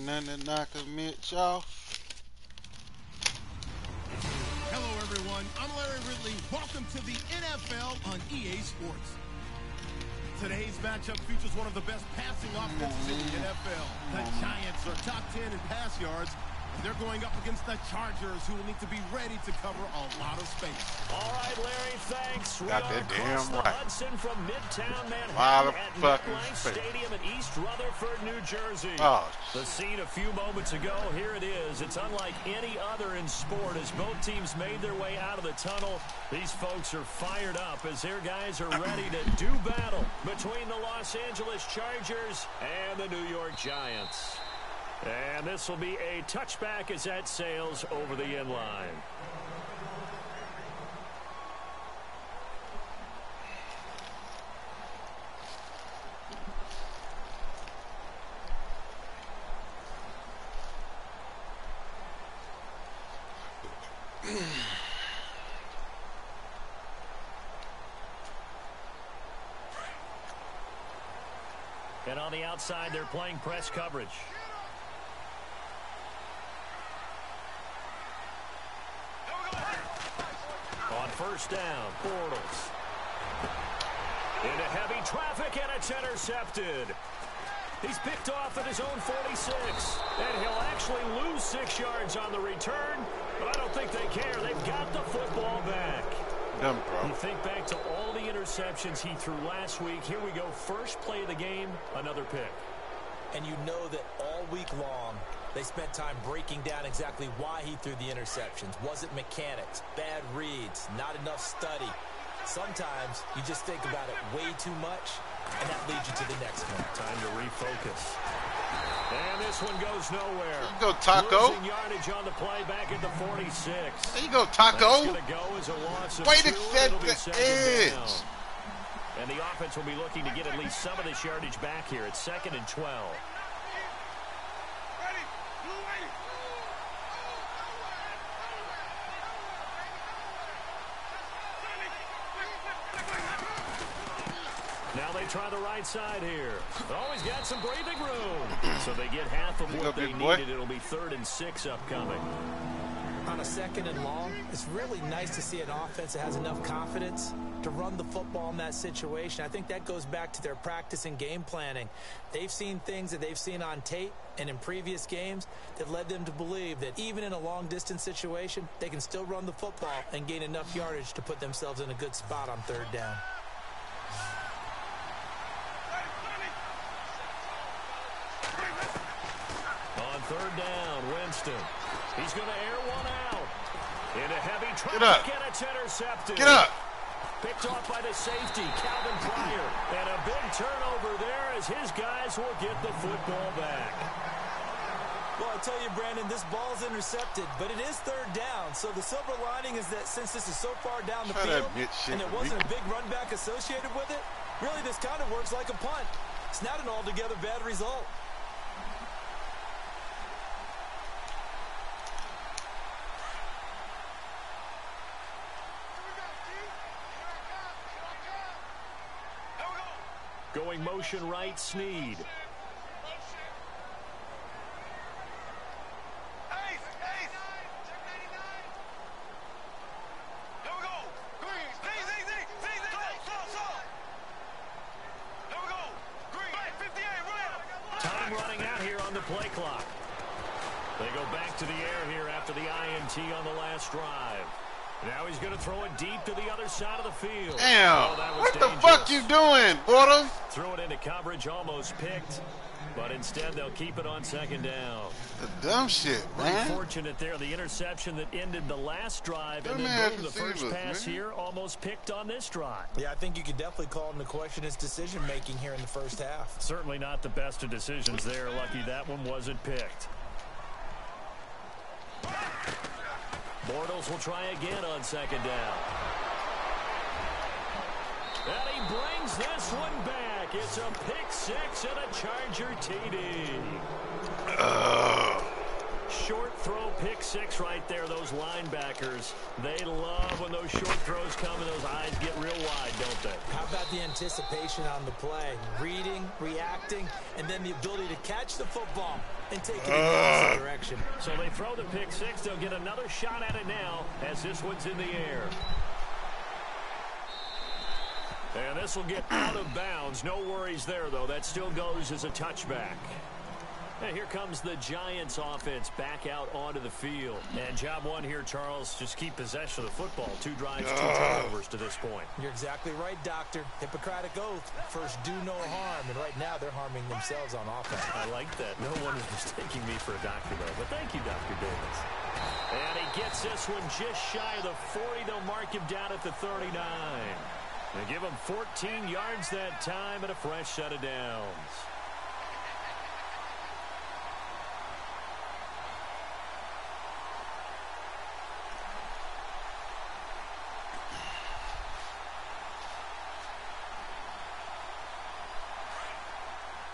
Ain't nothing to knock a Mitch off. Hello, everyone. I'm Larry Ridley. Welcome to the NFL on EA Sports. Today's matchup features one of the best passing offenses in the NFL. The Giants are top 10 in pass yards. They're going up against the Chargers, who will need to be ready to cover a lot of space. All right, Larry, thanks. Got that damn right. Hudson from Midtown Lot Manhattan of at fucking MetLife space. Stadium in East Rutherford, New Jersey. Oh, the scene a few moments ago, here it is. It's unlike any other in sport as both teams made their way out of the tunnel. These folks are fired up as their guys are ready to do battle between the Los Angeles Chargers and the New York Giants. And this will be a touchback as that sails over the end line. And on the outside, they're playing press coverage. On first down, Bortles. Into heavy traffic, and it's intercepted. He's picked off at his own 46. And he'll actually lose 6 yards on the return. But I don't think they care. They've got the football back. dumb, bro. You think back to all the interceptions he threw last week. Here we go. First play of the game, another pick. And you know that all week long, they spent time breaking down exactly why he threw the interceptions. Was it mechanics, bad reads, not enough study? Sometimes you just think about it way too much, and that leads you to the next one. Time to refocus. And this one goes nowhere. There you go, Taco. Losing yardage on the play back at the 46. There you go, Taco. That's going to go as a loss of Way to 2. set It'll be the second edge. down. And the offense will be looking to get at least some of this yardage back here. It's 2nd and 12. Now they try the right side here. Always got some breathing room. So they get half of what they needed. It'll be 3rd and 6 upcoming. On a 2nd and long, it's really nice to see an offense that has enough confidence to run the football in that situation. I think that goes back to their practice and game planning. They've seen things that they've seen on tape and in previous games that led them to believe that even in a long-distance situation, they can still run the football and gain enough yardage to put themselves in a good spot on 3rd down. On 3rd down, Winston. He's going to air one out. Into heavy traffic, and it's intercepted. Get up. Picked off by the safety, Calvin Pryor. And a big turnover there as his guys will get the football back. Well, I tell you, Brandon, this ball's intercepted, but it is 3rd down. So the silver lining is that since this is so far down the field and there wasn't a big run back associated with it, really this kind of works like a punt. It's not an altogether bad result. Going motion right, Snead. Time running out here on the play clock. They go back to the air here after the INT on the last drive. Now he's going to throw it deep to the other side of the field. Damn. Oh, what the fuck you doing, Bortles? Threw it into coverage, almost picked. But instead, they'll keep it on 2nd down. The dumb shit, man. Unfortunate there. The interception that ended the last drive. And then boom, the first pass here almost picked on this drive. Yeah, I think you could definitely call into question his decision-making here in the first half. Certainly not the best of decisions there. Lucky that one wasn't picked. Bortles will try again on 2nd down. And he brings this one back. It's a pick 6 and a Charger TD. Short throw, pick six right there. Those linebackers, they love when those short throws come and those eyes get real wide, don't they? How about the anticipation on the play? Reading, reacting, and then the ability to catch the football and take it in the opposite direction. So they throw the pick six. They'll get another shot at it now as this one's in the air. And this will get out of bounds. No worries there, though. That still goes as a touchback. And here comes the Giants offense back out onto the field. And job one here, Charles, just keep possession of the football. 2 drives, 2 turnovers to this point. You're exactly right, Doctor. Hippocratic oath. First, do no harm. And right now, they're harming themselves on offense. I like that. No one is mistaking me for a doctor, though. But thank you, Dr. Davis. And he gets this one just shy of the 40. They'll mark him down at the 39. They give him 14 yards that time and a fresh set of downs.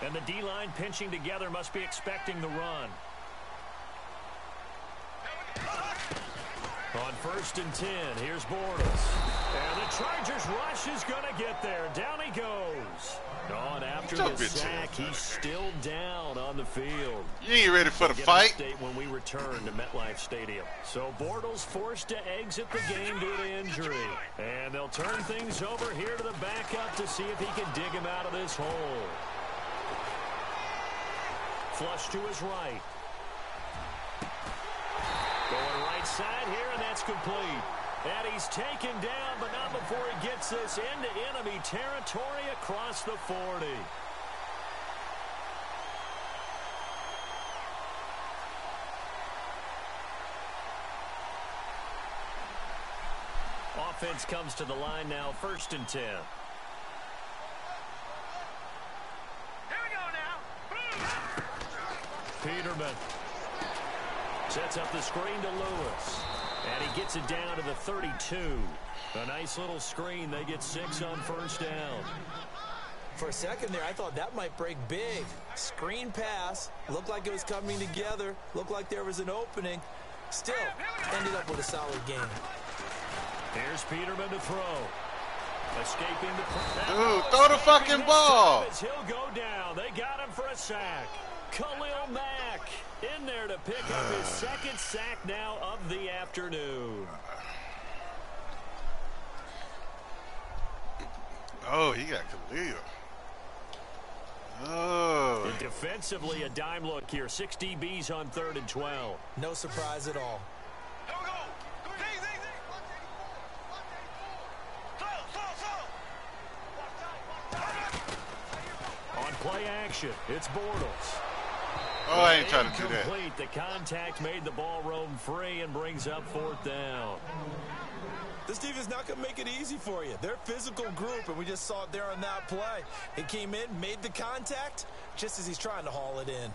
And the D-line pinching together must be expecting the run. On 1st and 10, here's Bortles. And the Chargers rush is going to get there. Down he goes. On after the sack, he's still down on the field. You ain't ready for the fight. When we return to MetLife Stadium. So Bortles forced to exit the game due to injury. And they'll turn things over here to the backup to see if he can dig him out of this hole. Flush to his right. Going right side here, and that's complete. And he's taken down, but not before he gets this into enemy territory across the 40. Offense comes to the line now, 1st and 10. Peterman sets up the screen to Lewis. And he gets it down to the 32. A nice little screen. They get 6 on 1st down. For a second there, I thought that might break big. Screen pass. Looked like it was coming together. Looked like there was an opening. Still, ended up with a solid game. Here's Peterman to throw. Escaping the... Dude, throw the fucking ball. He'll go down. They got him for a sack. Khalil Mack in there to pick up his 2nd sack now of the afternoon. Oh, he got Khalil. Oh. And defensively, a dime look here. 6 DBs on 3rd and 12. No surprise at all. On play action, it's Bortles. Oh, I ain't trying to do that. The contact made the ball roam free and brings up 4th down. This defense not going to make it easy for you. They're a physical group, and we just saw it there on that play. He came in, made the contact, just as he's trying to haul it in.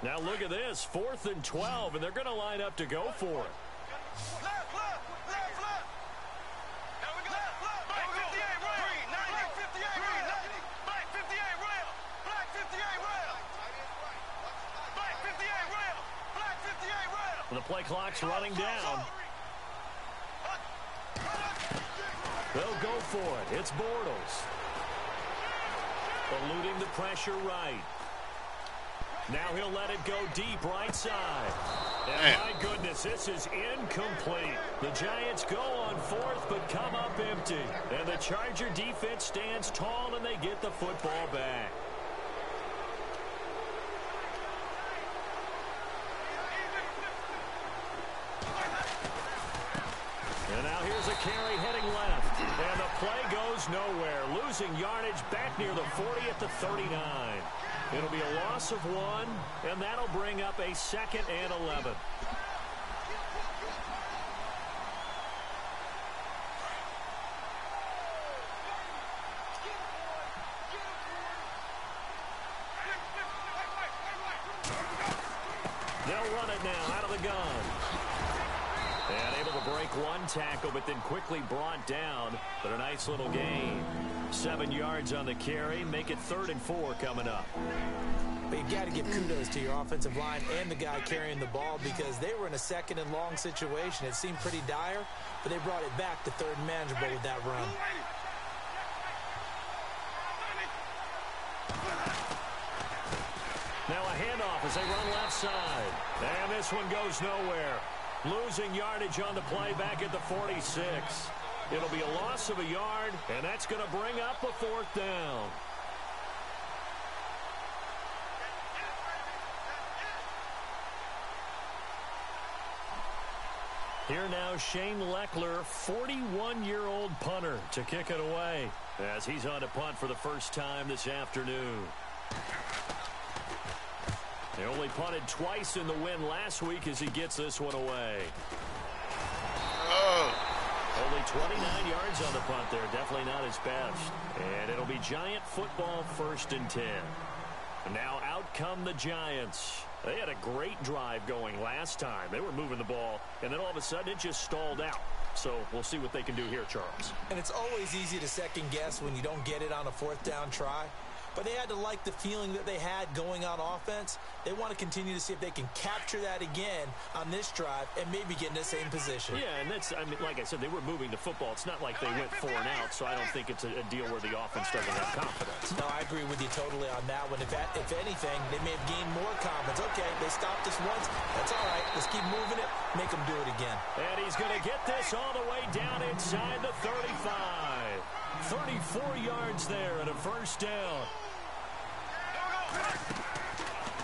Now look at this, 4th and 12, and they're going to line up to go for it. The play clock's running down. They'll go for it. It's Bortles. Eluding the pressure right. Now he'll let it go deep right side. And my goodness, this is incomplete. The Giants go on 4th but come up empty. And the Charger defense stands tall and they get the football back. And now here's a carry heading left. And the play goes nowhere. Losing yardage back near the 40 at the 39. It'll be a loss of 1, and that'll bring up a 2nd and 11. They'll run it now out of the gun. And able to break one tackle, but then quickly brought down. But a nice little gain. 7 yards on the carry. Make it 3rd and 4 coming up. But you've got to give kudos to your offensive line and the guy carrying the ball because they were in a 2nd and long situation. It seemed pretty dire, but they brought it back to 3rd and manageable with that run. Now a handoff as they run left side. And this one goes nowhere. Losing yardage on the play back at the 46. It'll be a loss of a yard, and that's going to bring up a 4th down. Here now, Shane Leckler, 41-year-old punter, to kick it away as he's on to punt for the first time this afternoon. They only punted twice in the win last week as he gets this one away. Oh. Only 29 yards on the punt there. Definitely not his best. And it'll be Giant football 1st and 10. And now out come the Giants. They had a great drive going last time. They were moving the ball, and then all of a sudden it just stalled out. So we'll see what they can do here, Charles. And it's always easy to second guess when you don't get it on a 4th down try. But they had to like the feeling that they had going on offense. They want to continue to see if they can capture that again on this drive and maybe get in the same position. Yeah, and that's, I mean, like I said, they were moving the football. It's not like they went 4 and out, so I don't think it's a deal where the offense doesn't have confidence. No, I agree with you totally on that one. If anything, they may have gained more confidence. Okay, they stopped us once. That's all right. Let's keep moving it. Make them do it again. And he's going to get this all the way down inside the 35. 34 yards there and a 1st down.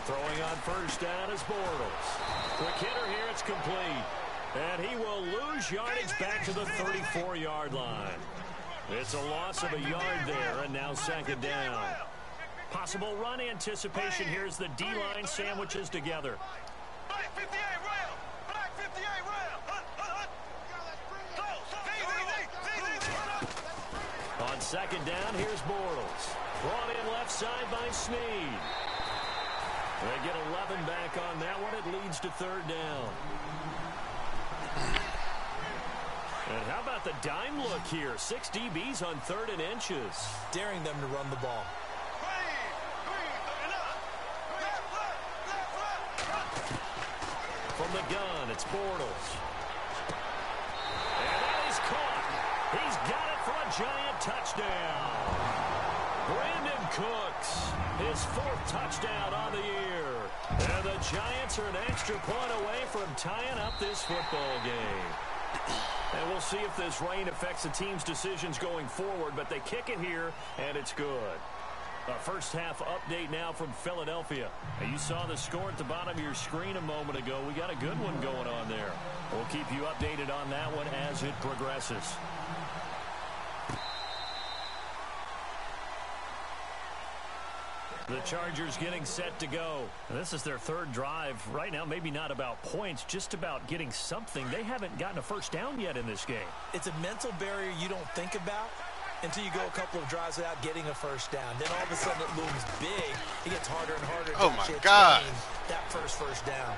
Throwing on 1st down is Bortles. Quick hitter here, it's complete. And he will lose yardage back to the 34-yard line. It's a loss of a yard there, and now 2nd down. Possible run anticipation here as the D-line sandwiches together. On 2nd down, here's Bortles. Brought in left side by Snead. They get 11 back on that one. It leads to 3rd down. And how about the dime look here? 6 DBs on 3rd and inches. Daring them to run the ball. From the gun, it's Bortles. And that is caught. He's got it for a Giant touchdown. Brandon Cooks, his 4th touchdown on the year. And the Giants are an extra point away from tying up this football game. And we'll see if this rain affects the team's decisions going forward, but they kick it here, and it's good. A first half update now from Philadelphia. And you saw the score at the bottom of your screen a moment ago. We got a good one going on there. We'll keep you updated on that one as it progresses. The Chargers getting set to go. This is their 3rd drive. Right now, maybe not about points, just about getting something. They haven't gotten a 1st down yet in this game. It's a mental barrier you don't think about until you go a couple of drives without getting a 1st down. Then all of a sudden it looms big. It gets harder and harder to actually attain that first down.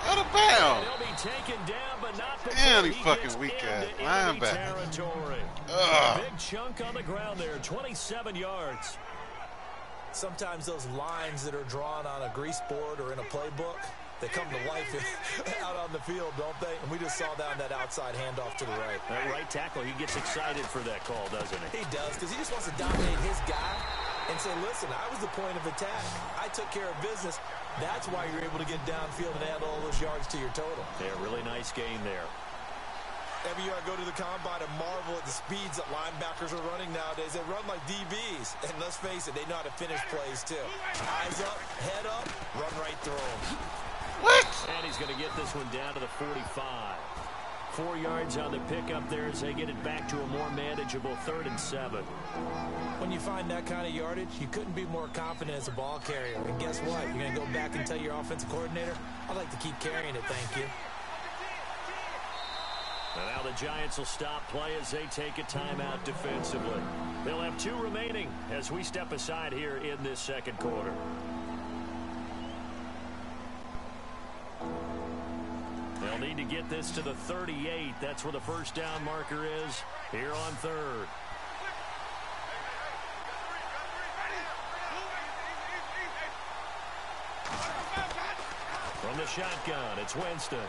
Out of bounds. He'll be taken down, but not before Damn, he fucking gets weak into ass enemy linebacker. territory. Big chunk on the ground there, 27 yards. Sometimes those lines that are drawn on a grease board or in a playbook, they come to life out on the field, don't they? And we just saw that on that outside handoff to the right. That right tackle, he gets excited for that call, doesn't he? He does, because he just wants to dominate his guy and say, listen, I was the point of attack. I took care of business. That's why you're able to get downfield and add all those yards to your total. Yeah, really nice game there. Every year I go to the combine and marvel at the speeds that linebackers are running nowadays. They run like DBs. And let's face it, they know how to finish plays too. Eyes up, head up, run right through them. What? And he's going to get this one down to the 45. 4 yards on the pickup there as they get it back to a more manageable 3rd and 7. When you find that kind of yardage, you couldn't be more confident as a ball carrier. And guess what? You're going to go back and tell your offensive coordinator, I'd like to keep carrying it, thank you. And now the Giants will stop play as they take a timeout defensively. They'll have 2 remaining as we step aside here in this 2nd quarter. They'll need to get this to the 38. That's where the first down marker is here on third. From the shotgun, it's Winston.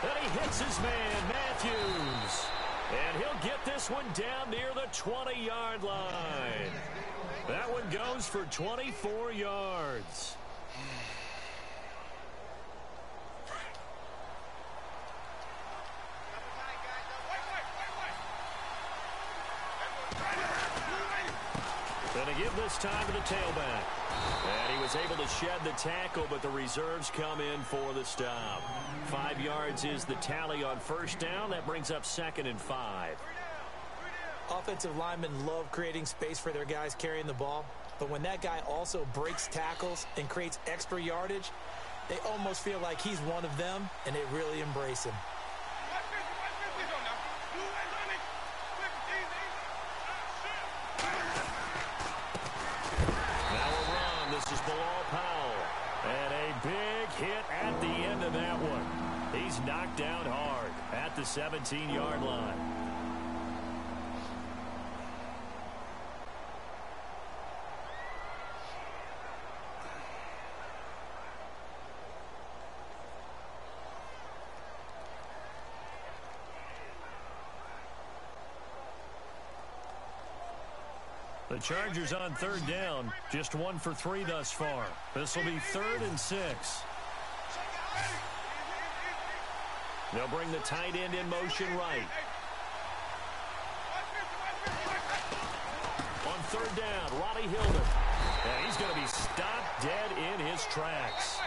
And he hits his man, Matthews. And he'll get this one down near the 20-yard line. That one goes for 24 yards. Going to give this time to the tailback. And he was able to shed the tackle, but the reserves come in for the stop. 5 yards is the tally on first down. That brings up 2nd and 5. Offensive linemen love creating space for their guys carrying the ball. But when that guy also breaks tackles and creates extra yardage, they almost feel like he's one of them, and they really embrace him. Hit at the end of that one. He's knocked down hard at the 17-yard line. The Chargers on third down, just 1 for 3 thus far. This will be 3rd and 6. They'll bring the tight end in motion right. On third down, Roddy Hillman. And he's going to be stopped dead in his tracks.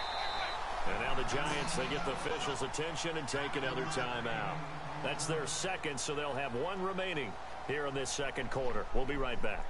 And now the Giants, they get the officials' attention and take another timeout. That's their second, so they'll have 1 remaining here in this second quarter. We'll be right back.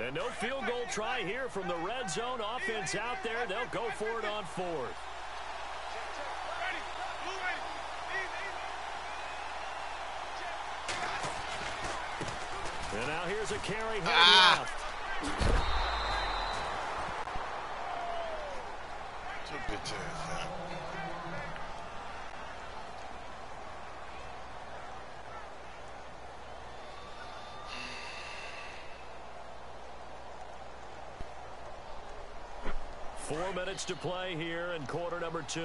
And no field goal try here from the red zone offense out there. They'll go for it on 4th. And now here's a carry head left. It's a bitch ass. 4 minutes to play here in quarter number 2.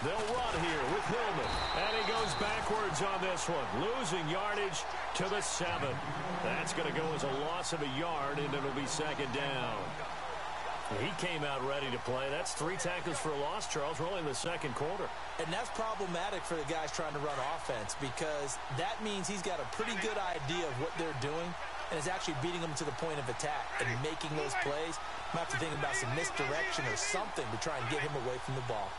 They'll run here with Hillman. And he goes backwards on this one. Losing yardage to the 7. That's going to go as a loss of a yard, and it'll be 2nd down. He came out ready to play. That's 3 tackles for a loss, Charles. We're only in the second quarter. And that's problematic for the guys trying to run offense, because that means he's got a pretty good idea of what they're doing and is actually beating them to the point of attack and making those plays. Might have to think about some misdirection or something to try and get him away from the ball.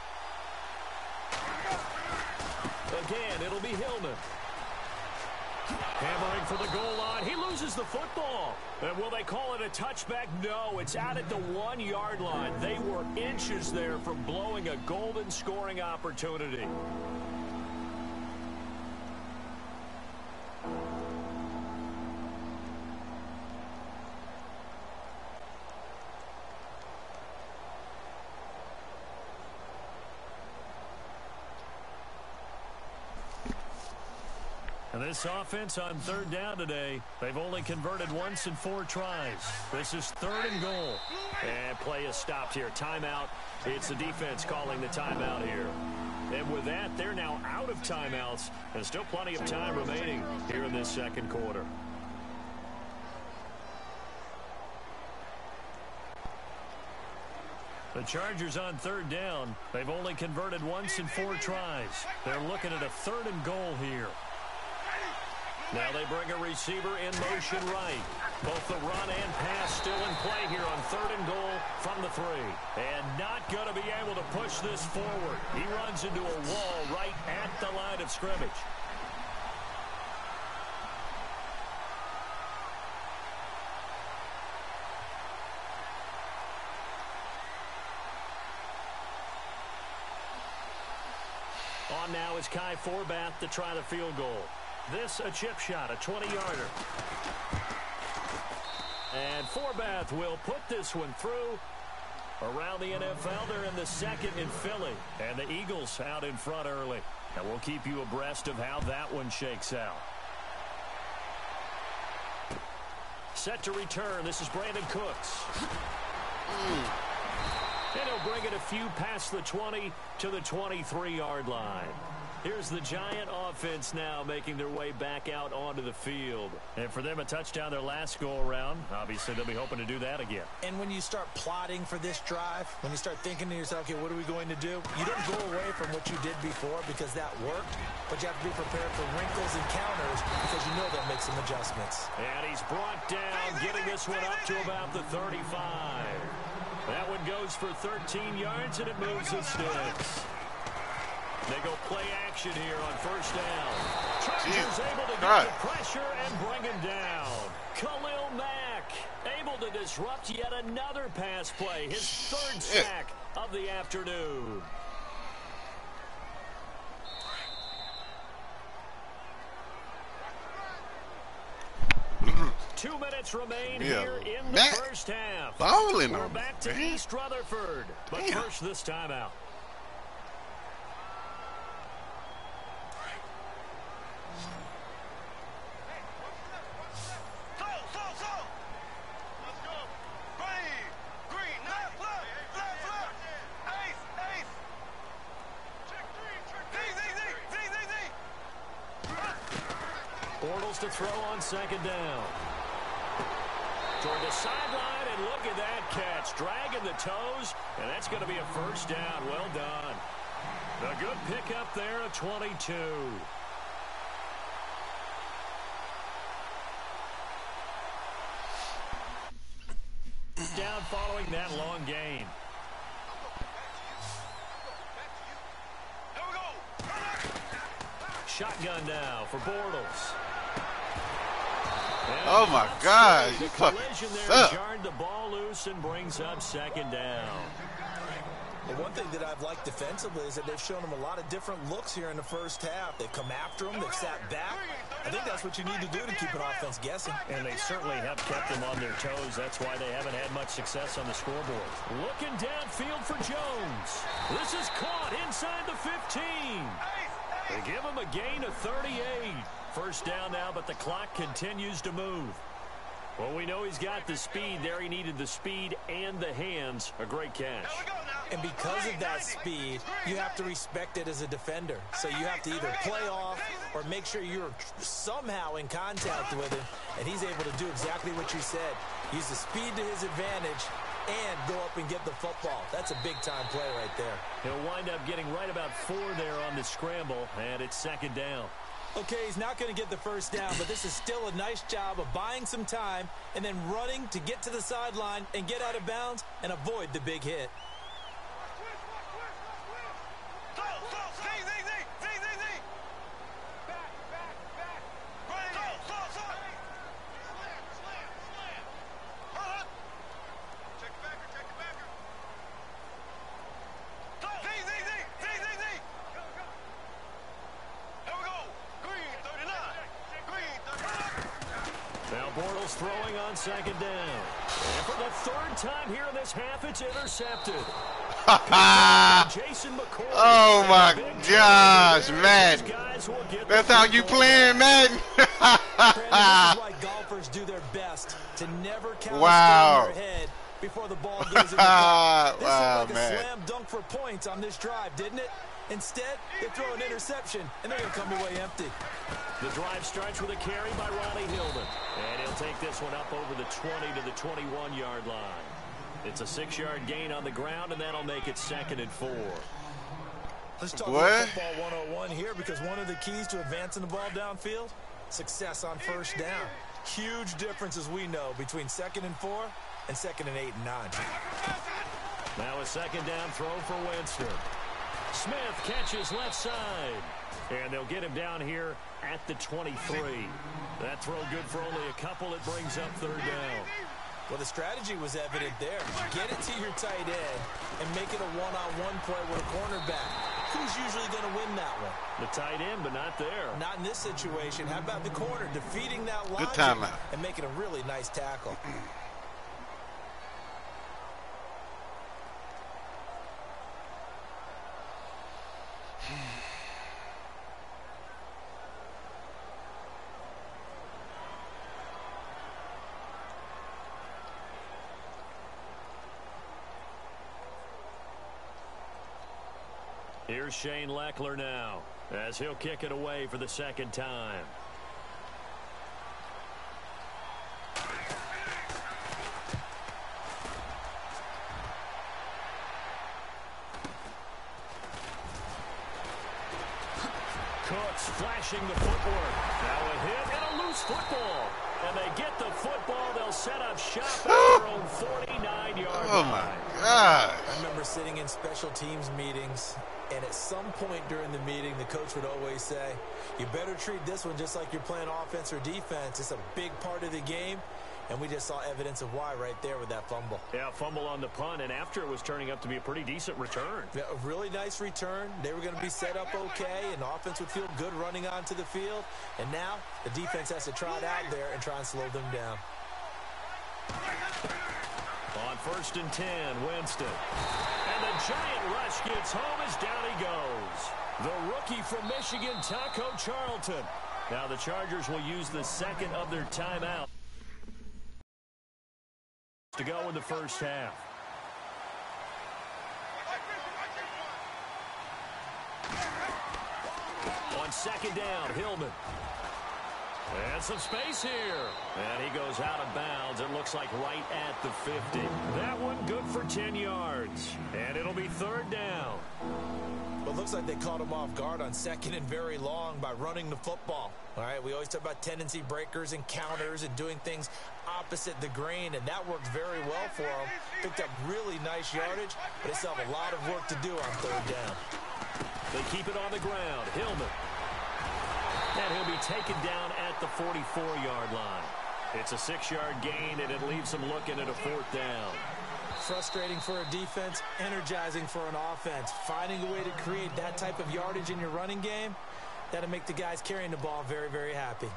Again, it'll be Hillman. Hammering for the goal line. He loses the football. And will they call it a touchback? No, it's out at the 1-yard line. They were inches there from blowing a golden scoring opportunity. And this offense on third down today, they've only converted once in 4 tries. This is 3rd and goal. And play is stopped here. Timeout. It's the defense calling the timeout here. And with that, they're now out of timeouts. And still plenty of time remaining here in this second quarter. The Chargers on third down. They've only converted once in 4 tries. They're looking at a 3rd and goal here. Now they bring a receiver in motion right. Both the run and pass still in play here on 3rd and goal from the 3. And not going to be able to push this forward. He runs into a wall right at the line of scrimmage. On now is Kai Forbath to try the field goal. This a chip shot, a 20-yarder. And Forbath will put this one through. Around the NFL, they're in the 2nd in Philly. And the Eagles out in front early. And we'll keep you abreast of how that one shakes out. Set to return. This is Brandon Cooks. And he'll bring it a few past the 20 to the 23-yard line. Here's the Giant offense now making their way back out onto the field. And for them, a touchdown their last go-around. Obviously, they'll be hoping to do that again. And when you start plotting for this drive, when you start thinking to yourself, okay, what are we going to do? You don't go away from what you did before because that worked, but you have to be prepared for wrinkles and counters because you know they'll make some adjustments. And he's brought down, getting this one up to about the 35. That one goes for 13 yards, and it moves the sticks. They go play action here on 1st down. Chargers able to get the pressure and bring him down. Khalil Mack able to disrupt yet another pass play. His 3rd sack of the afternoon. Two minutes remain here in the first half. We're back to East Rutherford, but first this timeout. Bortles to throw on 2nd down. Toward the sideline, and look at that catch. Dragging the toes, and that's going to be a 1st down. Well done. A good pickup there, a 22. Down following that long gain. Shotgun now for Bortles. And oh my God! The collision there jarred the ball loose and brings up 2nd down. Well, one thing that I've liked defensively is that they've shown them a lot of different looks here in the first half. They've come after them. They've sat back. I think that's what you need to do to keep an offense guessing. And they certainly have kept them on their toes. That's why they haven't had much success on the scoreboard. Looking downfield for Jones. This is caught inside the 15. They give him a gain of 38. 1st down now, but the clock continues to move. Well, we know he's got the speed there. He needed the speed and the hands. A great catch. And because of that speed, you have to respect it as a defender. So you have to either play off or make sure you're somehow in contact with him. And he's able to do exactly what you said. Use the speed to his advantage and go up and get the football. That's a big-time play right there. He'll wind up getting right about 4 there on the scramble, and it's 2nd down. Okay, he's not going to get the 1st down, but this is still a nice job of buying some time and then running to get to the sideline and get out of bounds and avoid the big hit. Bortles throwing on 2nd down. And for the 3rd time here in this half, it's intercepted. Jason McCoy. Oh my gosh, man. That's how you playing, man. This is why golfers do their best to never count in their head before the ball goes in the cup. This looked like a slam dunk for points on this drive, didn't it? Instead, they throw an interception, and they're going to come away empty. The drive starts with a carry by Ronnie Hillman. And he'll take this one up over the 20 to the 21-yard line. It's a 6-yard gain on the ground, and that'll make it 2nd and 4. Let's talk about football 101 here, because one of the keys to advancing the ball downfield success on first down. Huge difference, as we know, between 2nd and 4 and 2nd and 8 and 9. Now a 2nd down throw for Winston. Smith catches left side. And they'll get him down here at the 23. That throw good for only a couple. It brings up 3rd down. Well, the strategy was evident there. Get it to your tight end and make it a one-on-one play with a cornerback. Who's usually going to win that one? The tight end, but not there. Not in this situation. How about the corner defeating that logic Good timeout. and making a really nice tackle? Here's Shane Leckler now, as he'll kick it away for the 2nd time. Cooks flashing the footwork. Now a hit and a loose football. And they get the football. They'll set up shop at their own 49-yard line. Oh, my God. I remember sitting in special teams meetings, and at some point during the meeting, the coach would always say, you better treat this one just like you're playing offense or defense. It's a big part of the game. And we just saw evidence of why right there with that fumble. Yeah, fumble on the punt, and after it was turning up to be a pretty decent return. Yeah, a really nice return. They were going to be set up okay, and the offense would feel good running onto the field. And now the defense has to trot out there and try and slow them down. On 1st and 10, Winston. And the giant rush gets home as down he goes. The rookie from Michigan, Taco Charlton. Now the Chargers will use the 2nd of their timeout to go in the first half. On 2nd down, Hillman. And some space here. And he goes out of bounds. It looks like right at the 50. That one good for 10 yards. And it'll be 3rd down. Well, it looks like they caught him off guard on 2nd and very long by running the football. All right, we always talk about tendency breakers and counters and doing things opposite the grain, and that worked very well for him. Picked up really nice yardage, but they still have a lot of work to do on 3rd down. They keep it on the ground. Hillman. And he'll be taken down at the 44-yard line. It's a 6-yard gain, and it leaves them looking at a 4th down. Frustrating for a defense, energizing for an offense. Finding a way to create that type of yardage in your running game, that'll make the guys carrying the ball very, very happy.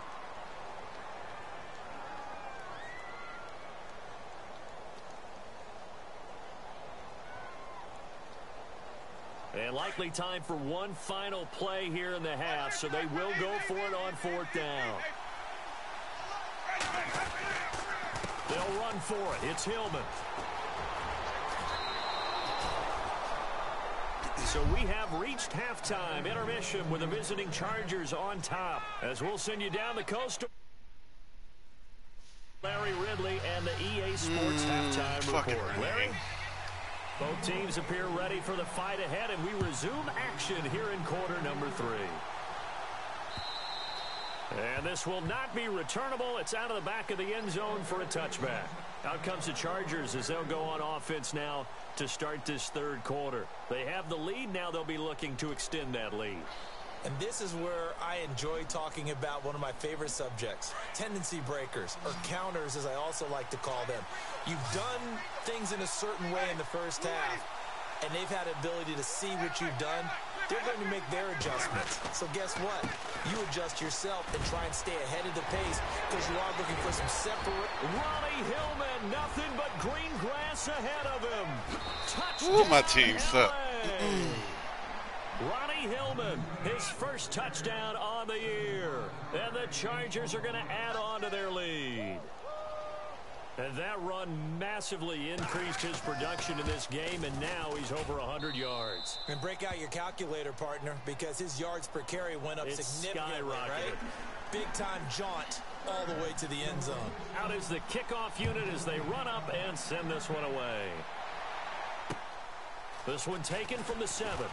And likely time for one final play here in the half, so they will go for it on 4th down. They'll run for it. It's Hillman. So we have reached halftime intermission with the visiting Chargers on top. As we'll send you down the coast to Larry Ridley and the EA Sports halftime report. Larry? Both teams appear ready for the fight ahead, and we resume action here in quarter number 3. And this will not be returnable. It's out of the back of the end zone for a touchback. Out comes the Chargers as they'll go on offense now to start this 3rd quarter. They have the lead. Now they'll be looking to extend that lead. And this is where I enjoy talking about one of my favorite subjects, tendency breakers, or counters as I also like to call them. You've done things in a certain way in the first half, and they've had the ability to see what you've done. They're going to make their adjustments. So guess what? You adjust yourself and try and stay ahead of the pace because you are looking for some separate. Ronnie Hillman, nothing but green grass ahead of him. Touchdown. Ooh, my team suck. Ronnie Hillman, his first touchdown on the year. And the Chargers are going to add on to their lead. And that run massively increased his production in this game, and now he's over 100 yards. And break out your calculator, partner, because his yards per carry went up significantly, right? Big-time jaunt all the way to the end zone. Out is the kickoff unit as they run up and send this one away. This one taken from the 7.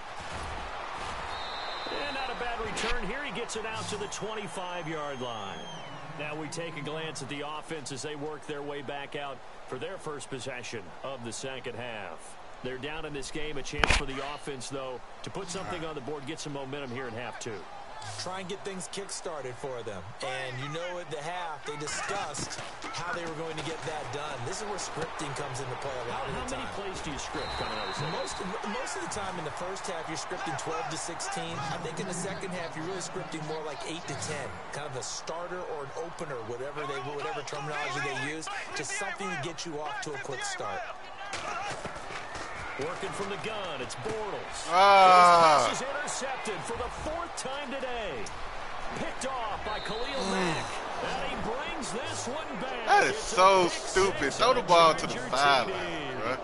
And not a bad return here. He gets it out to the 25-yard line. Now we take a glance at the offense as they work their way back out for their first possession of the second half. They're down in this game. A chance for the offense, though, to put something on the board, get some momentum here in half two. Try and get things kick-started for them. And you know at the half, they discussed how they were going to get that done. This is where scripting comes into play a lot of the time. How many plays do you script coming out of the second? Most of the time in the first half, you're scripting 12 to 16. I think in the second half, you're really scripting more like 8 to 10. Kind of a starter or an opener, whatever terminology they use. Just something to get you off to a quick start. Working from the gun, it's Bortles. His pass is intercepted for the fourth time today. Picked off by Khalil Mack. And he brings this one back. That is so stupid. Throw the ball to the sideline, bro.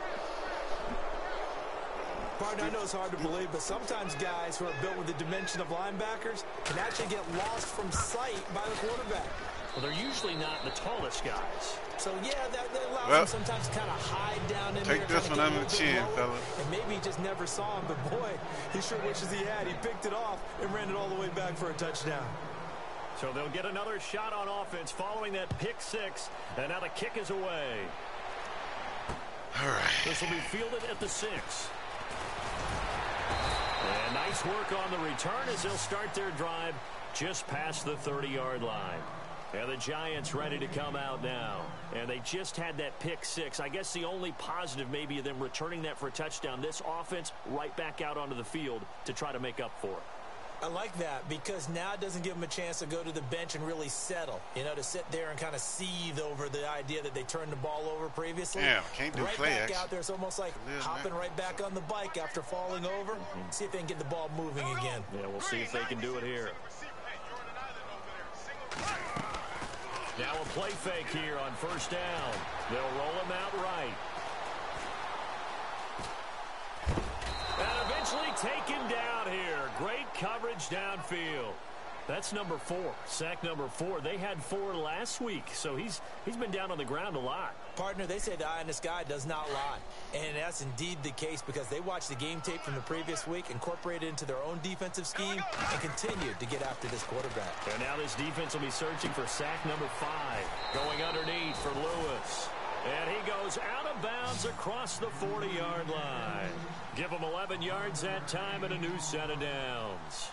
Partner, I know it's hard to believe, but sometimes guys who are built with the dimension of linebackers can actually get lost from sight by the quarterback. Well, they're usually not the tallest guys. So, yeah, that allows them sometimes to kind of hide down in there. Take this one under the chin, fella. And maybe he just never saw him, but boy, he sure wishes he had. He picked it off and ran it all the way back for a touchdown. So they'll get another shot on offense following that pick six, and now the kick is away. All right. This will be fielded at the 6. And nice work on the return as they'll start their drive just past the 30-yard line. And the Giants ready to come out now. And they just had that pick six. I guess the only positive maybe of them returning that for a touchdown. This offense right back out onto the field to try to make up for it. I like that because now it doesn't give them a chance to go to the bench and really settle. You know, to sit there and kind of seethe over the idea that they turned the ball over previously. Yeah, can't do right play back action. out there. It's almost like hopping right back on the bike after falling over. See if they can get the ball moving again. Yeah, we'll see if they can do it here. Now a play fake here on first down. They'll roll him out right. And eventually taken down here. Great coverage downfield. That's number 4, sack number 4. They had 4 last week, so he's been down on the ground a lot. Partner, they say the eye in the sky does not lie. And that's indeed the case because they watched the game tape from the previous week, incorporated it into their own defensive scheme, and continued to get after this quarterback. And now this defense will be searching for sack number 5. Going underneath for Lewis. And he goes out of bounds across the 40-yard line. Give him 11 yards that time and a new set of downs.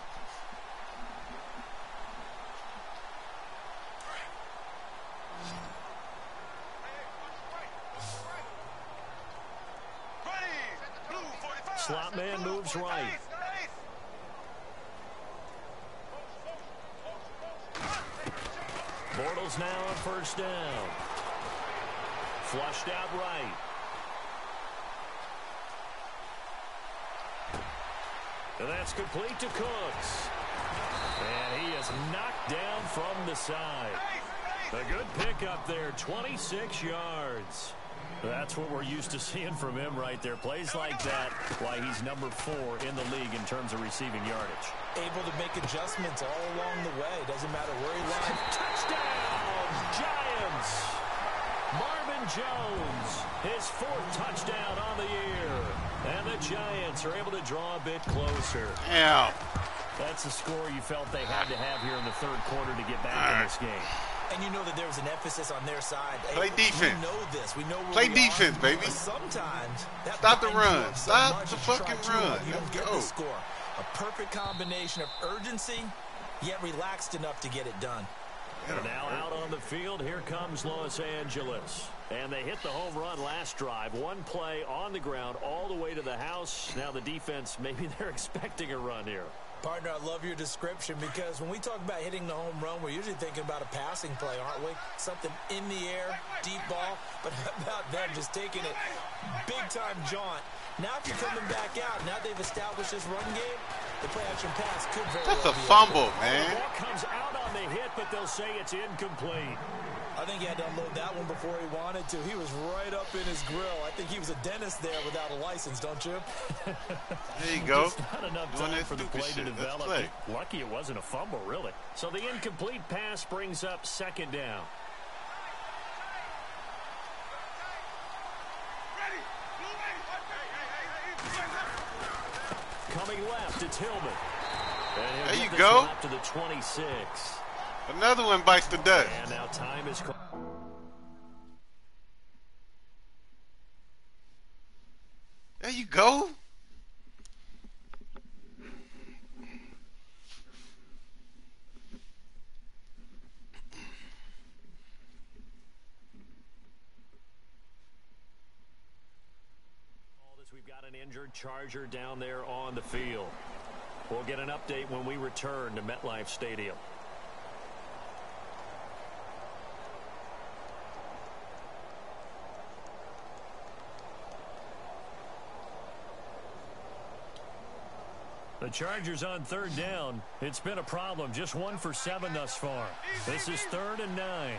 Slot man moves right. Bortles now on first down. Flushed out right. And that's complete to Cooks. And he is knocked down from the side. A good pickup there, 26 yards. That's what we're used to seeing from him right there. Plays like that, why he's number 4 in the league in terms of receiving yardage. Able to make adjustments all along the way. Doesn't matter where he lands. Touchdown, Giants! Marvin Jones, his 4th touchdown on the year. And the Giants are able to draw a bit closer. Yeah. That's the score you felt they had to have here in the 3rd quarter to get back in this game. And you know that there was an emphasis on their side. Play defense. We know this. We know where Play we defense, are. baby. But sometimes that Stop the binds run. you up so Stop much the that you fucking try too run. hard. You don't Let's get go. the score. A perfect combination of urgency, yet relaxed enough to get it done. And now out on the field, here comes Los Angeles. And they hit the home run last drive. One play on the ground all the way to the house. Now the defense, maybe they're expecting a run here. Partner, I love your description because when we talk about hitting the home run, we're usually thinking about a passing play, aren't we? Something in the air, deep ball. But how about them just taking it big-time jaunt? Now if you're coming back out, now they've established this run game, the play-action pass could very That's well a be fumble, open. man. The ball comes out on the hit, but they'll say it's incomplete. I think he had to unload that one before he wanted to. He was right up in his grill. I think he was a dentist there without a license, don't you? There you go. Just not enough Doing time that for the stupid play to shit. Let's develop. play. Lucky it wasn't a fumble, really. So the incomplete pass brings up 2nd down. Coming left, it's Hillman. There you go. To the 26. Another one bites the dust. And now time is called. There you go. We've got an injured Charger down there on the field. We'll get an update when we return to MetLife Stadium. The Chargers on third down. It's been a problem. Just 1 for 7 thus far. This is 3rd and 9.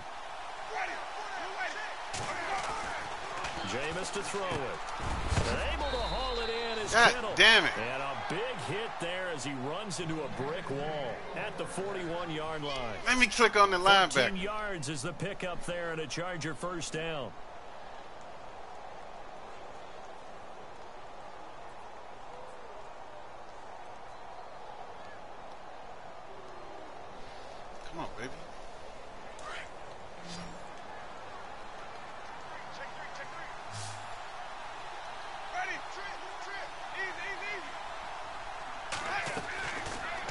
Jameis to throw it. Able to haul it in is Kittle. Damn it. And a big hit there as he runs into a brick wall at the 41-yard line. Let me click on the linebacker. 13 yards is the pickup there and a Charger first down. Come on, baby.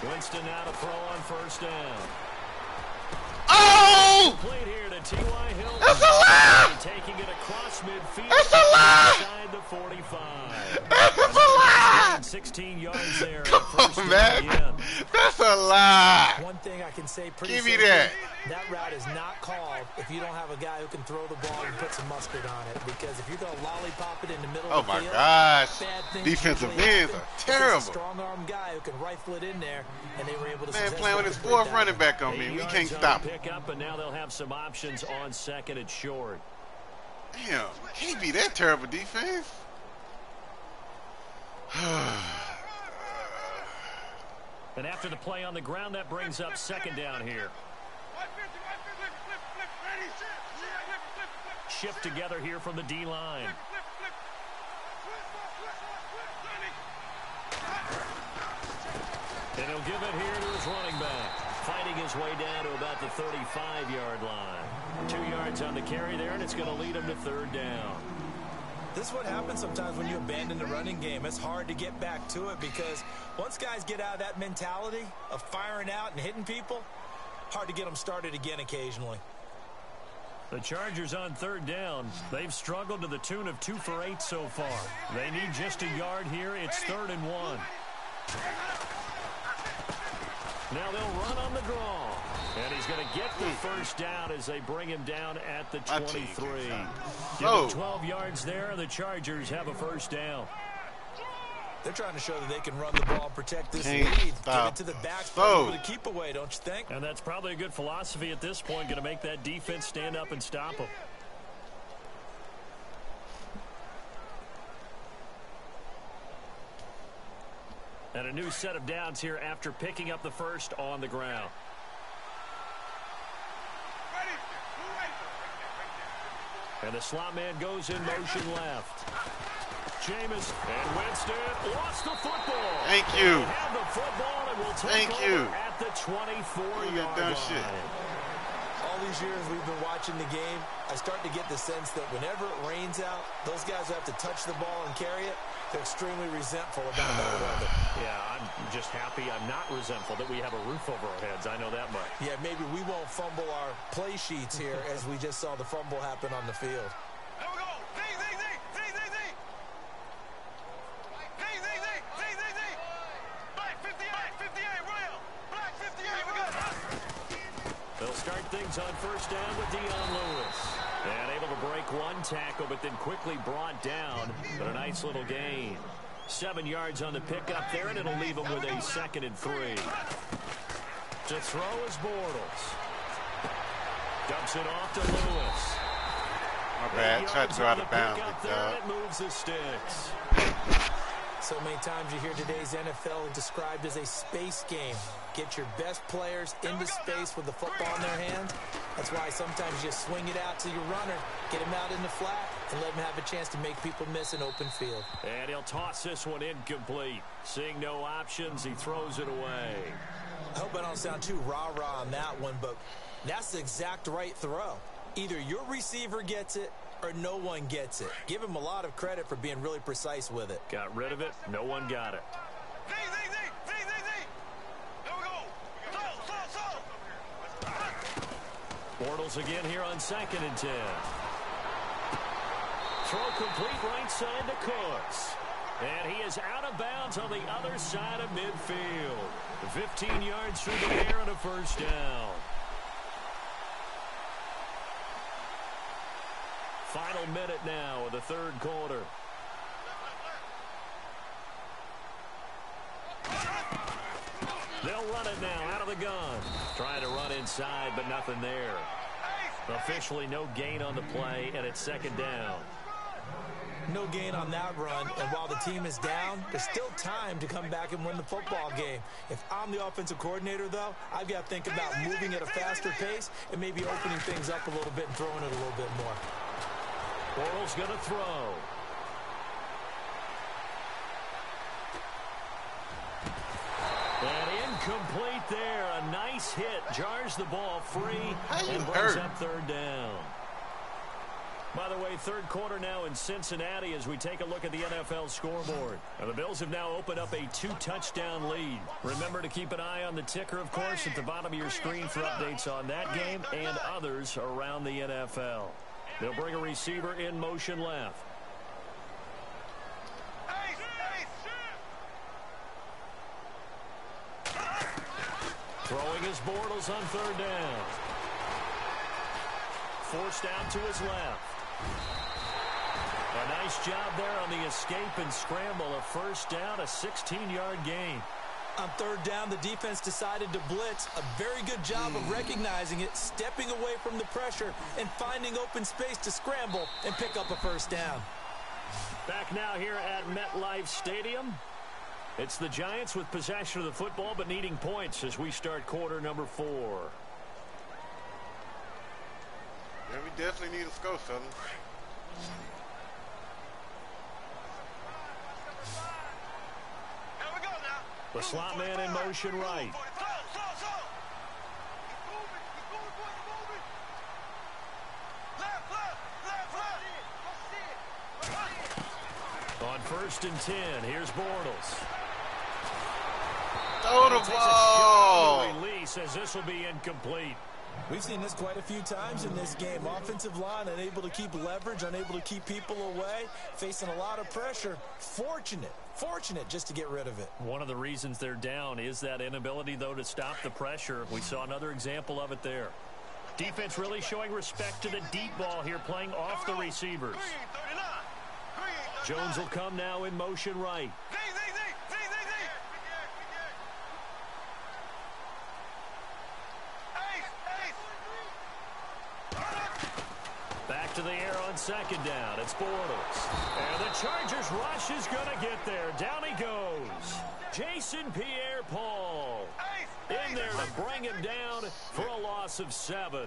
Winston now to throw on first down. Oh! Played here to T.Y. Hilton. That's a lie! Taking it across midfield. That's a lie! Inside the 45. That's a lie! 16 yards there. Come on, man. That's a lie. One thing I can say pretty Give me simply, that. route is not called if you don't have a guy who can throw the ball and put some mustard on it. Because if you're going to lollipop it in the middle of the field, gosh. bad things Defensive usually ends happen. are It's terrible. a strong-arm guy who can rifle it in there, and they were able to Man successfully playing with his complete 4th that running one. back on me. We can't stop him. Pick up, and now they'll have some options on 2nd and short. Damn, can't be that terrible defense. And after the play on the ground, that brings up 2nd down here. Shift together here from the D-line. And he'll give it here to his running back. Fighting his way down to about the 35-yard line. 2 yards on the carry there, and it's going to lead him to 3rd down. This is what happens sometimes when you abandon the running game. It's hard to get back to it because once guys get out of that mentality of firing out and hitting people, hard to get them started again occasionally. The Chargers on 3rd down. They've struggled to the tune of 2 for 8 so far. They need just a yard here. It's 3rd and 1. Now they'll run on the draw. And he's going to get the first down as they bring him down at the 23. Give him 12 yards there, and the Chargers have a first down. They're trying to show that they can run the ball and protect this lead. Give it to the backs for the keep away, don't you think? And that's probably a good philosophy at this point, going to make that defense stand up and stop them. And a new set of downs here after picking up the first on the ground. And the slot man goes in motion left. Jameis and Winston lost the football. Thank you. They have the football and will take over at the 24-yard line. Shit. All these years we've been watching the game, I start to get the sense that whenever it rains out, those guys who have to touch the ball and carry it, they're extremely resentful about that weather. Yeah, I'm just happy I'm not resentful that we have a roof over our heads. I know that much. Yeah, maybe we won't fumble our play sheets here as we just saw the fumble happen on the field. There we go. Black 58, Royal. Black 58, we got They'll start things on first down with Dion Lewis. And able to break one tackle, but then quickly brought down. But a nice little gain. 7 yards on the pickup there, and it'll leave him with a 2nd and 3. To throw is Bortles. Dumps it off to Lewis. My bad. Tried to go out of bounds. It moves the sticks. So many times you hear today's NFL described as a space game. Get your best players into space with the football in their hands. That's why sometimes you swing it out to your runner, get him out in the flat, and let him have a chance to make people miss an open field. And he'll toss this one incomplete. Seeing no options, he throws it away. I hope I don't sound too rah-rah on that one, but that's the exact right throw. Either your receiver gets it or no one gets it. Give him a lot of credit for being really precise with it. Got rid of it. No one got it. Bortles again here on 2nd and 10. Throw complete right side to Cooks. And he is out of bounds on the other side of midfield. 15 yards through the air and a first down. Final minute now of the third quarter. They'll run it now out of the gun. Trying to run inside, but nothing there. Officially no gain on the play, and it's 2nd down. No gain on that run, and while the team is down, there's still time to come back and win the football game. If I'm the offensive coordinator, though, I've got to think about moving at a faster pace and maybe opening things up a little bit and throwing it a little bit more. Bortles going to throw. And incomplete there. A nice hit. Jars the ball free and brings up 3rd down. By the way, third quarter now in Cincinnati as we take a look at the NFL scoreboard. And the Bills have now opened up a 2-touchdown lead. Remember to keep an eye on the ticker, of course, at the bottom of your screen for updates on that game and others around the NFL. They'll bring a receiver in motion left. Throwing his Bortles on 3rd down. Forced out to his left. A nice job there on the escape and scramble. A first down, a 16-yard gain. On 3rd down, the defense decided to blitz. A very good job of recognizing it, stepping away from the pressure, and finding open space to scramble and pick up a first down. Back now here at MetLife Stadium. It's the Giants with possession of the football but needing points as we start quarter number 4. Yeah, we definitely need a score, fellas. The slot man in motion right. On 1st and 10, here's Bortles. Throw the ball. Release as this will be incomplete. We've seen this quite a few times in this game. Offensive line unable to keep leverage, unable to keep people away, facing a lot of pressure. Fortunate just to get rid of it. One of the reasons they're down is that inability, though, to stop the pressure. We saw another example of it there. Defense really showing respect to the deep ball here, playing off the receivers. Jones will come now in motion right. Back to the air on 2nd down. It's Bortles. And the Chargers rush is going to get there. Down he goes. Jason Pierre-Paul in there to bring him down for a loss of 7.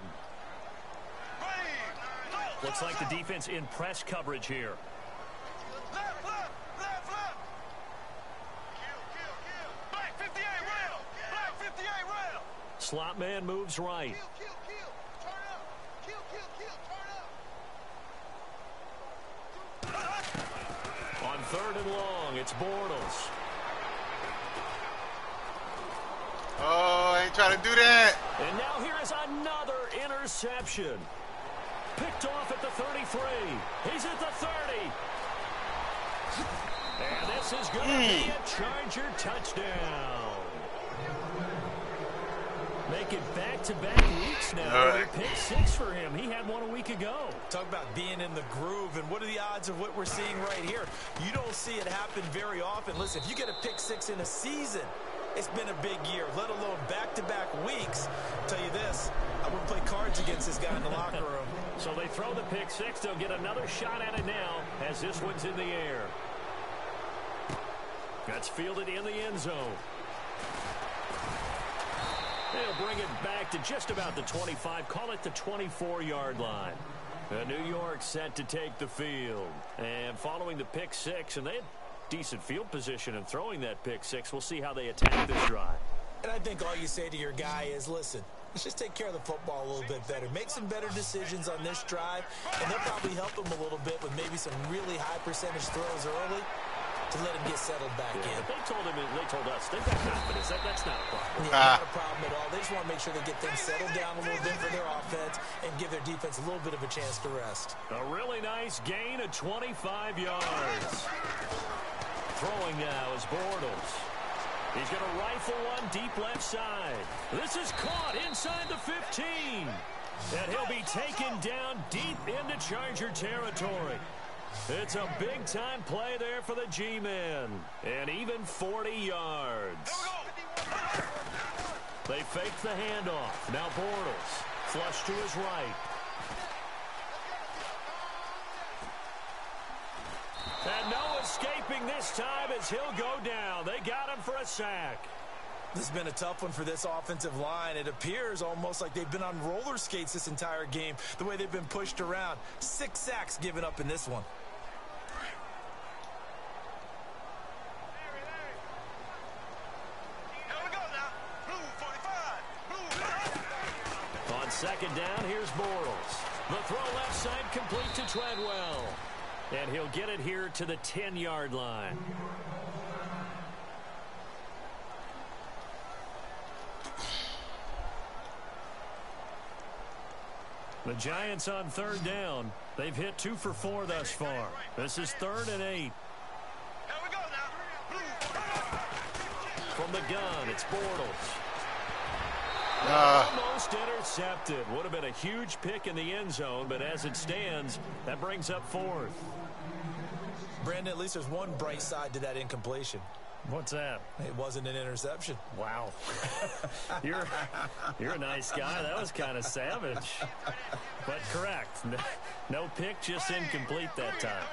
Looks like the defense in press coverage here. Slot man moves right. On 3rd and long, it's Bortles. Oh, I ain't trying to do that. And now here is another interception. Picked off at the 33. He's at the 30. And this is going to be a Charger touchdown. Making back-to-back weeks now. Pick 6 for him. He had one a week ago. Talk about being in the groove, and what are the odds of what we're seeing right here? You don't see it happen very often. Listen, if you get a pick 6 in a season, it's been a big year, let alone back-to-back weeks. I'll tell you this, I wouldn't play cards against this guy in the locker room. So they throw the pick 6. They'll get another shot at it now as this one's in the air. That's fielded in the end zone. They'll bring it back to just about the 25. Call it the 24-yard line. New York set to take the field. And following the pick six, and they had decent field position in throwing that pick six. We'll see how they attack this drive. And I think all you say to your guy is, listen, let's just take care of the football a little bit better. Make some better decisions on this drive, and they'll probably help him a little bit with maybe some really high percentage throws early to let him get settled back in. They told us they've got confidence. That's not a problem. Yeah, not a problem at all. They just want to make sure they get things settled down a little bit for their offense and give their defense a little bit of a chance to rest. A really nice gain of 25 yards. Throwing now is Bortles. He's going to rifle one deep left side. This is caught inside the 15. And he'll be taken down deep into Charger territory. It's a big-time play there for the G-men. And even 40 yards. They fake the handoff. Now Bortles. Flush to his right. And no escaping this time as he'll go down. They got him for a sack. This has been a tough one for this offensive line. It appears almost like they've been on roller skates this entire game, the way they've been pushed around. 6 sacks given up in this one. On second down, here's Bortles. The throw left side complete to Treadwell. And he'll get it here to the 10-yard line. The Giants on third down. They've hit 2 for 4 thus far. This is 3rd and 8. From the gun, it's Bortles. Almost intercepted. Would have been a huge pick in the end zone, but as it stands, that brings up 4th. Brandon, at least there's one bright side to that incompletion. What's that? It wasn't an interception. Wow. You're a nice guy. That was kind of savage. But correct. No pick, just incomplete that time.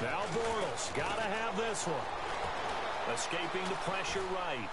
Now Bortles, gotta have this one. Escaping the pressure right.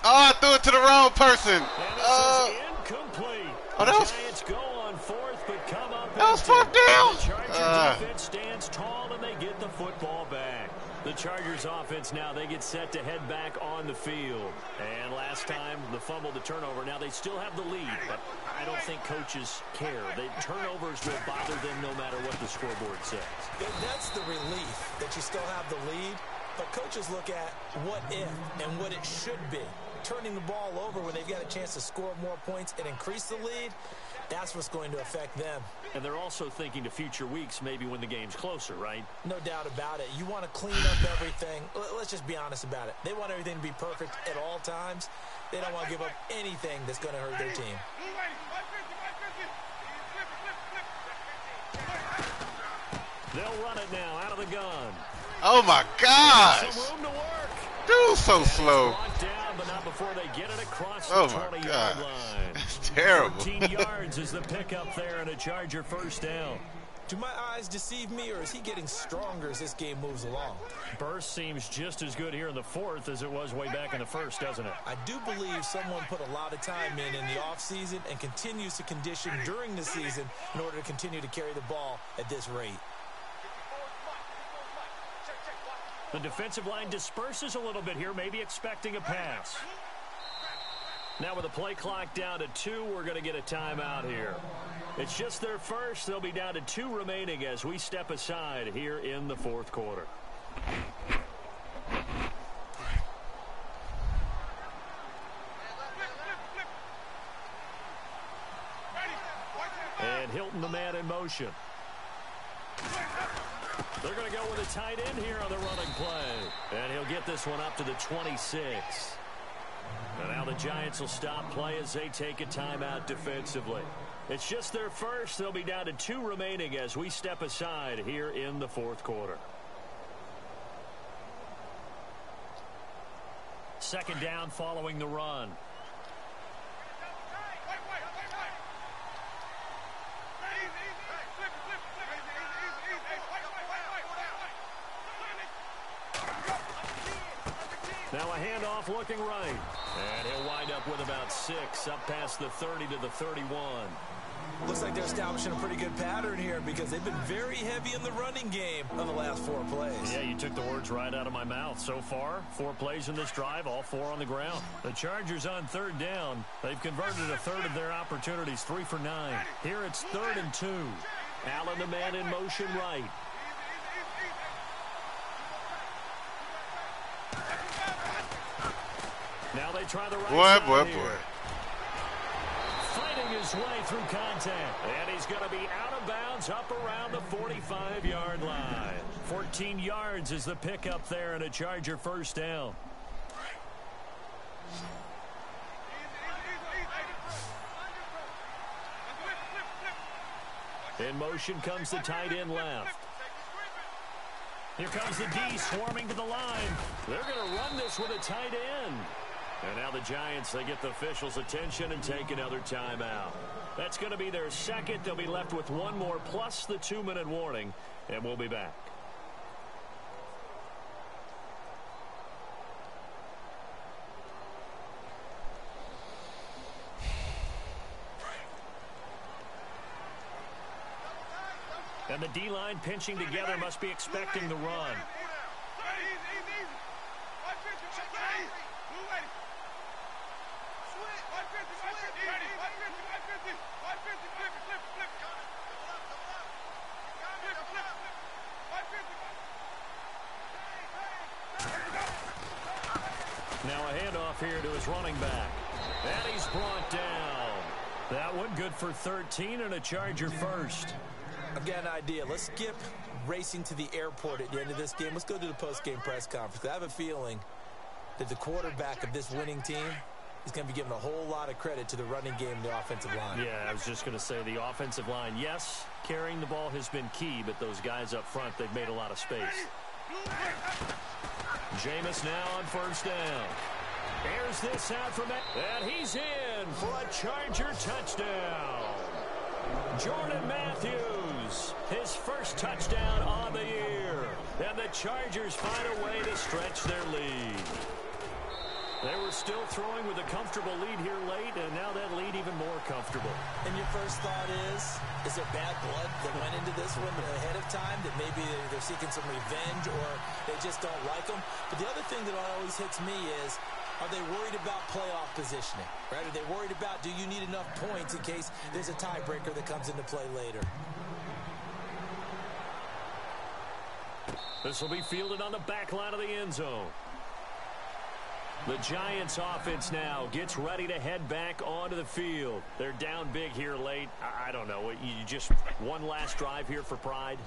Oh, I threw it to the wrong person. And this is incomplete. Oh, the Giants go on 4th, but come up that was fucked down. The Chargers defense stands tall, and they get the football back. The Chargers offense now, they get set to head back on the field. And last time, the fumble, the turnover. Now, they still have the lead, but I don't think coaches care. The turnovers will bother them no matter what the scoreboard says. That's the relief that you still have the lead. But coaches look at what if and what it should be. Turning the ball over when they've got a chance to score more points and increase the lead, that's what's going to affect them. And they're also thinking to future weeks, maybe when the game's closer, right? No doubt about it. You want to clean up everything. Let's just be honest about it. They want everything to be perfect at all times. They don't want to give up anything that's going to hurt their team. They'll run it now out of the gun. Oh, my gosh. Some room to work. Dude, so slow. Down, but not before they get it across the Oh, my 20-yard God. line. That's terrible. 13 yards is the pickup there and a Charger first down. Do my eyes deceive me, or is he getting stronger as this game moves along? Burst seems just as good here in the 4th as it was way back in the 1st, doesn't it? I do believe someone put a lot of time in the offseason and continues to condition during the season in order to continue to carry the ball at this rate. The defensive line disperses a little bit here, maybe expecting a pass. Now with the play clock down to 2, we're going to get a timeout here. It's just their first. They'll be down to 2 remaining as we step aside here in the 4th quarter. And Hilton, the man in motion. They're going to go with a tight end here on the running play. And he'll get this one up to the 26. And now the Giants will stop play as they take a timeout defensively. It's just their first. They'll be down to 2 remaining as we step aside here in the 4th quarter. Second down following the run. Now a handoff looking right. And he'll wind up with about 6, up past the 30 to the 31. Looks like they're establishing a pretty good pattern here because they've been very heavy in the running game on the last 4 plays. Yeah, you took the words right out of my mouth. So far, 4 plays in this drive, all 4 on the ground. The Chargers on 3rd down. They've converted a third of their opportunities, 3 for 9. Here it's 3rd and 2. Allen, the man in motion right. Now they try the right side Boy. here. Fighting his way through contact. And he's going to be out of bounds up around the 45-yard line. 14 yards is the pickup there and a Charger first down. In motion comes the tight end left. Here comes the D swarming to the line. They're going to run this with a tight end. And now the Giants, they get the officials' attention and take another timeout. That's going to be their second. They'll be left with 1 more plus the 2-minute warning, and we'll be back. And the D-line pinching together must be expecting the run. Now a handoff here to his running back. And he's brought down. That one good for 13 and a Charger first. I've got an idea. Let's skip racing to the airport at the end of this game. Let's go to the post-game press conference. I have a feeling that the quarterback of this winning team is going to be giving a whole lot of credit to the running game and the offensive line. Yeah, I was just going to say the offensive line, yes, carrying the ball has been key, but those guys up front, they've made a lot of space. Jameis now on first down. Airs this out from that, and he's in for a Charger touchdown. Jordan Matthews, his first touchdown on the year. And the Chargers find a way to stretch their lead. They were still throwing with a comfortable lead here late, and now that lead even more comfortable. And your first thought is there bad blood that went into this one ahead of time, that maybe they're seeking some revenge or they just don't like them? But the other thing that always hits me is, are they worried about playoff positioning? Right? Are they worried about, do you need enough points in case there's a tiebreaker that comes into play later? This will be fielded on the back line of the end zone. The Giants offense now gets ready to head back onto the field. They're down big here late. I don't know. You just one last drive here for pride?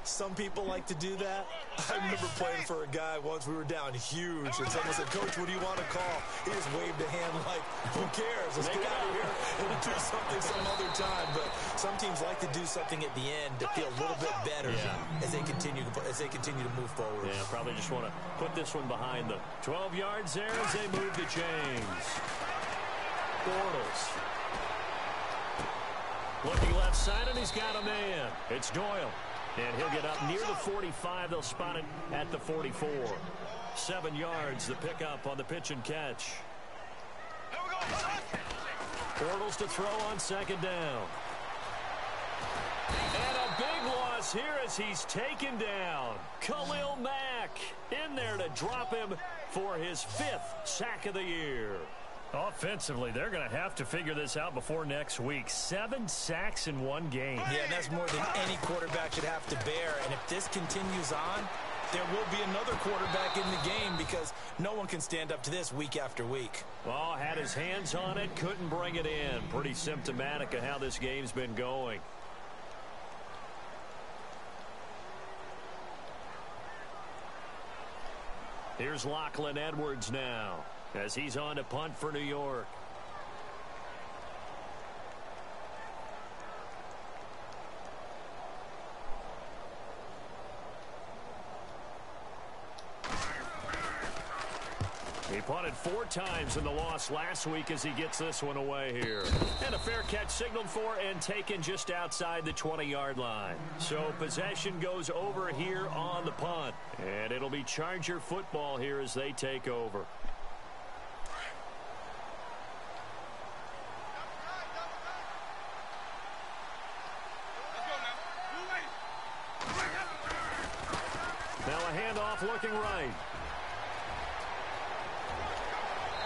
Some people like to do that. I remember playing for a guy once. We were down huge, and someone said, "Coach, what do you want to call?" He just waved a hand like, "Who cares? Let's get out of here and do something some other time." But some teams like to do something at the end to feel a little bit better as they continue to move forward. Yeah, probably just want to put this one behind them. 12 yards there as they move the chains. Bortles. Looking left side, and he's got a man. It's Doyle. And he'll get up near the 45. They'll spot it at the 44. 7 yards, the pickup on the pitch and catch. Bortles to throw on second down. And a big loss here as he's taken down. Khalil Mack in there to drop him for his 5th sack of the year. Offensively, they're going to have to figure this out before next week. 7 sacks in one game. Yeah, and that's more than any quarterback should have to bear. And if this continues on, there will be another quarterback in the game because no one can stand up to this week after week. Oh, had his hands on it, couldn't bring it in. Pretty symptomatic of how this game's been going. Here's Lachlan Edwards now as he's on to punt for New York. He punted 4 times in the loss last week as he gets this one away here. And a fair catch signaled for and taken just outside the 20-yard line. So possession goes over here on the punt. And it'll be Charger football here as they take over. Now a handoff looking right.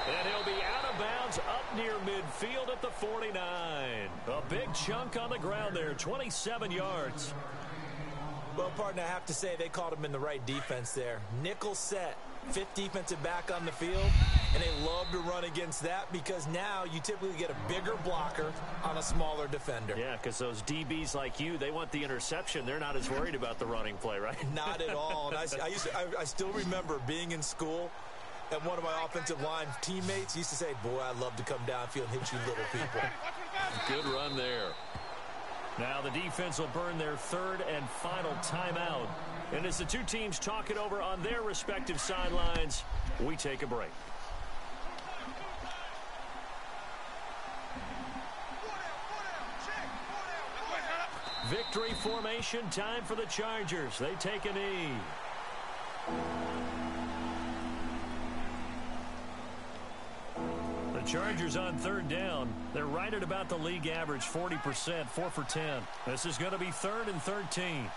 And he'll be out of bounds up near midfield at the 49. A big chunk on the ground there, 27 yards. Well, partner, I have to say they caught him in the right defense there. Nickel set, 5th defensive back on the field, and they love to run against that because now you typically get a bigger blocker on a smaller defender. Yeah, because those DBs like you, they want the interception. They're not as worried about the running play, right? Not at all. And I still remember being in school, and one of my offensive line teammates used to say, boy, I'd love to come downfield and hit you little people. Good run there. Now the defense will burn their 3rd and final timeout. And as the two teams talk it over on their respective sidelines, we take a break. Victory formation, time for the Chargers. They take a knee. The Chargers on 3rd down. They're right at about the league average, 40%, 4 for 10. This is going to be 3rd and 13.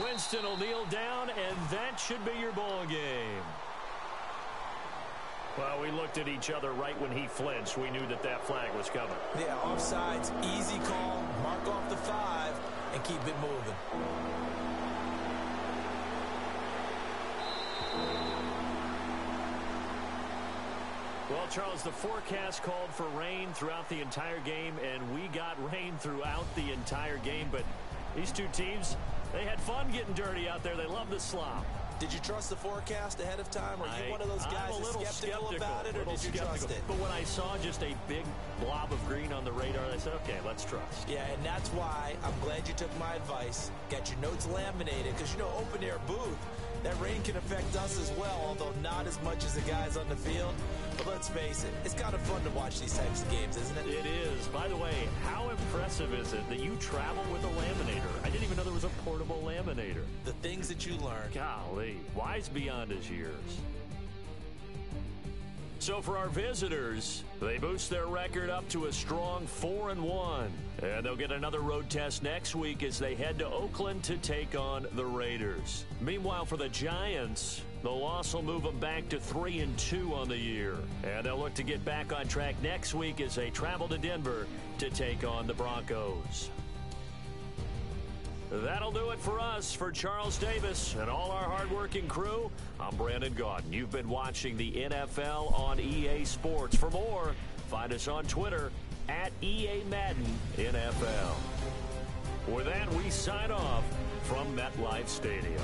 Winston will kneel down, and that should be your ball game. Well, we looked at each other right when he flinched. We knew that that flag was coming. Yeah, offsides, easy call, mark off the 5, and keep it moving. Well, Charles, the forecast called for rain throughout the entire game, and we got rain throughout the entire game. But these two teams, they had fun getting dirty out there. They love the slop. Did you trust the forecast ahead of time? Or are you one of those guys that's skeptical about it, or did you trust it? But when I saw just a big blob of green on the radar, I said, okay, let's trust. Yeah, and that's why I'm glad you took my advice. Got your notes laminated, because, you know, open-air booth, that rain can affect us as well, although not as much as the guys on the field. But let's face it, it's kind of fun to watch these types of games, isn't it? It is. By the way, how impressive is it that you travel with a laminator? I didn't even know there was a portable laminator. The things that you learn. Golly, wise beyond his years. So for our visitors, they boost their record up to a strong 4-1. And they'll get another road test next week as they head to Oakland to take on the Raiders. Meanwhile, for the Giants, the loss will move them back to 3-2 on the year. And they'll look to get back on track next week as they travel to Denver to take on the Broncos. That'll do it for us. For Charles Davis and all our hardworking crew, I'm Brandon Gaudin. You've been watching the NFL on EA Sports. For more, find us on Twitter at EA Madden NFL. With that, we sign off from MetLife Stadium.